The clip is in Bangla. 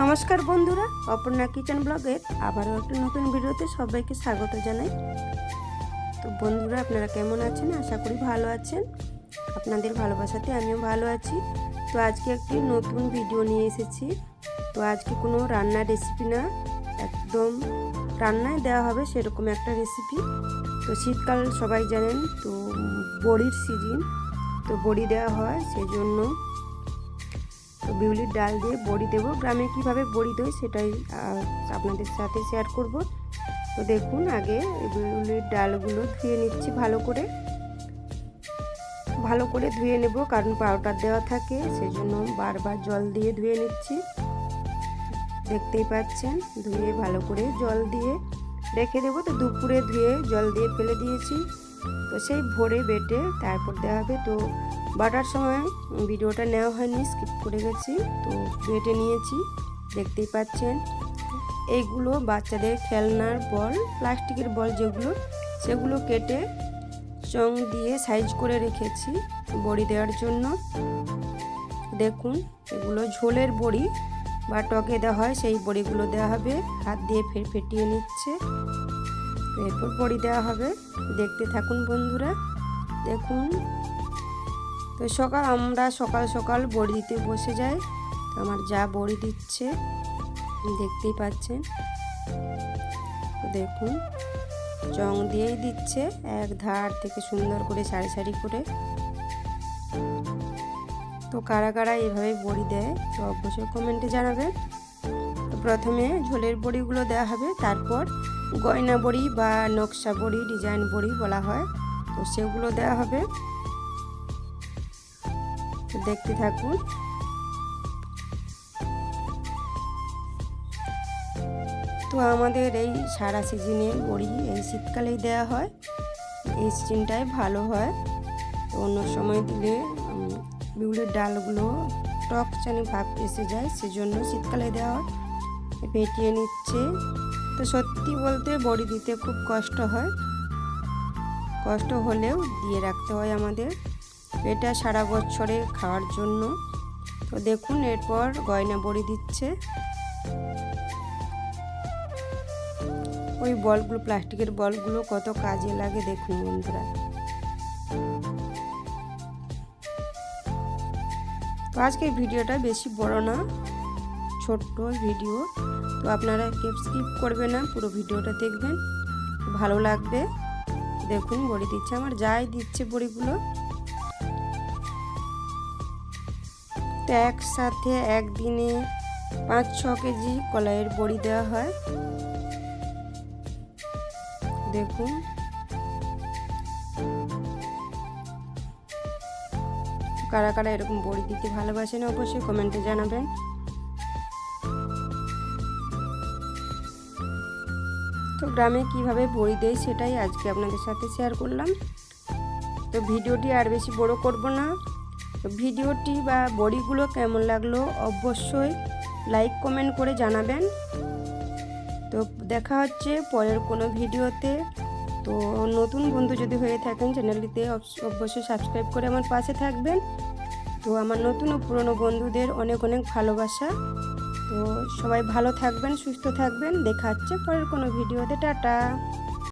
নমস্কার বন্ধুরা, অপর্ণা কিচেন ব্লগের আবারও একটা নতুন ভিডিওতে সবাইকে স্বাগত জানাই। তো বন্ধুরা, আপনারা কেমন আছেন? আশা করি ভালো আছেন। আপনাদের ভালোবাসাতে আমিও ভালো আছি। তো আজকে একটি নতুন ভিডিও নিয়ে এসেছি। তো আজকে কোনো রান্নার রেসিপি না, একদম রান্নায় দেওয়া হবে সেরকম একটা রেসিপি। তো শীতকাল সবাই জানেন, তো বড়ির সিজন, তো বড়ি দেওয়া হয়, সেই জন্য তো বিউলির ডাল দিয়ে বড়ি দেবো। গ্রামে কিভাবে বড়ি দেয় সেটাই আপনাদের সাথে শেয়ার করব। তো দেখুন, আগে বিউলির ডালগুলো ধুয়ে নিচ্ছি ভালো করে ধুয়ে নেব, কারণ পাউডার দেওয়া থাকে, সেই জন্য বারবার জল দিয়ে ধুয়ে নিচ্ছি। দেখতেই পাচ্ছেন, ধুয়ে ভালো করে জল দিয়ে রেখে দেবো। তো দুপুরে ধুয়ে জল দিয়ে ফেলে দিয়েছি, তো সেই ভোরে বেটে তারপর দেওয়া হবে। তো বাটার সময় ভিডিওটা নেওয়া হয়নি, স্কিপ করে গেছি। তো বেটে নিয়েছি, দেখতেই পাচ্ছেন। এইগুলো বাচ্চাদের খেলনার বল, প্লাস্টিকের বল যেগুলো, সেগুলো কেটে চং দিয়ে সাইজ করে রেখেছি বড়ি দেওয়ার জন্য। দেখুন, এগুলো ঝোলের বড়ি বা টকে দেওয়া হয়, সেই বড়িগুলো দেওয়া হবে। হাত দিয়ে ফেটিয়ে নিচ্ছে, এরপর বড়ি দেওয়া হবে। দেখতে থাকুন বন্ধুরা। দেখুন, তো আমরা সকাল সকাল বড়ি দিতে বসে যাই। তো আমার যা বড়ি দিচ্ছে দেখতেই পাচ্ছেন। তো দেখুন, চং দিয়েই দিচ্ছে, এক ধার থেকে সুন্দর করে সারি সারি করে। তো কারা কারা এইভাবে বড়ি দেয় তো অবশ্যই কমেন্টে জানাবেন। তো প্রথমে ঝোলের বড়িগুলো দেওয়া হবে, তারপর গয়না বড়ি বা নকশা বড়ি, ডিজাইন বড়ি বলা হয়, তো সেগুলো দেওয়া হবে। তো দেখতে থাকুন। তো আমাদের এই সারা সিজনে বড়ি এই শীতকালেই দেওয়া হয়, এই সিজনটাই ভালো হয়। তো অন্য সময় দিলে বিউলির ডালগুলো টক চানি ভাব এসে যায়, সেজন্য শীতকালে দেওয়া হয়। ফেটিয়ে নিচ্ছে। তো সত্যি বলতে বড়ি দিতে খুব কষ্ট হয়, কষ্ট হলেও দিয়ে রাখতে হয় আমাদের, এটা সারা বছরে খাওয়ার জন্য। তো দেখুন, এরপর গয়না বড়ি দিচ্ছে। ওই বলগুলো, প্লাস্টিকের বলগুলো কত কাজে লাগে দেখুন বন্ধুরা। তো আজকের ভিডিওটা বেশি বড় না, ছোট্ট ভিডিও। তো আপনারা স্কিপ করবেন না, পুরো ভিডিওটা দেখবেন, ভালো লাগবে। দেখুন, বড়ি দিচ্ছে, আমার যাই দিচ্ছে বড়িগুলো। তো একসাথে একদিনে 5-6 কেজি কলাইয়ের বড়ি দেওয়া হয়। দেখুন, কারা কারা এরকম বড়ি দিতে ভালোবাসেন অবশ্যই কমেন্টে জানাবেন। তো গ্রামে কিভাবে বড়ি দেয় সেটাই আজকে আপনাদের সাথে শেয়ার করলাম। তো ভিডিওটি আর বেশি বড় করব না। তো ভিডিওটি বা বড়িগুলো কেমন লাগলো অবশ্যই লাইক কমেন্ট করে জানাবেন। তো দেখা হচ্ছে পরের কোনো ভিডিওতে। তো নতুন বন্ধু যদি হয়ে থাকেন চ্যানেলটিতে অবশ্যই সাবস্ক্রাইব করে আমার পাশে থাকবেন। তো আমার নতুন ও পুরনো বন্ধুদের অনেক অনেক ভালোবাসা। তো সবাই ভালো থাকবেন, সুস্থ থাকবেন। দেখা হচ্ছে পরের কোনো ভিডিওতে। টাটা।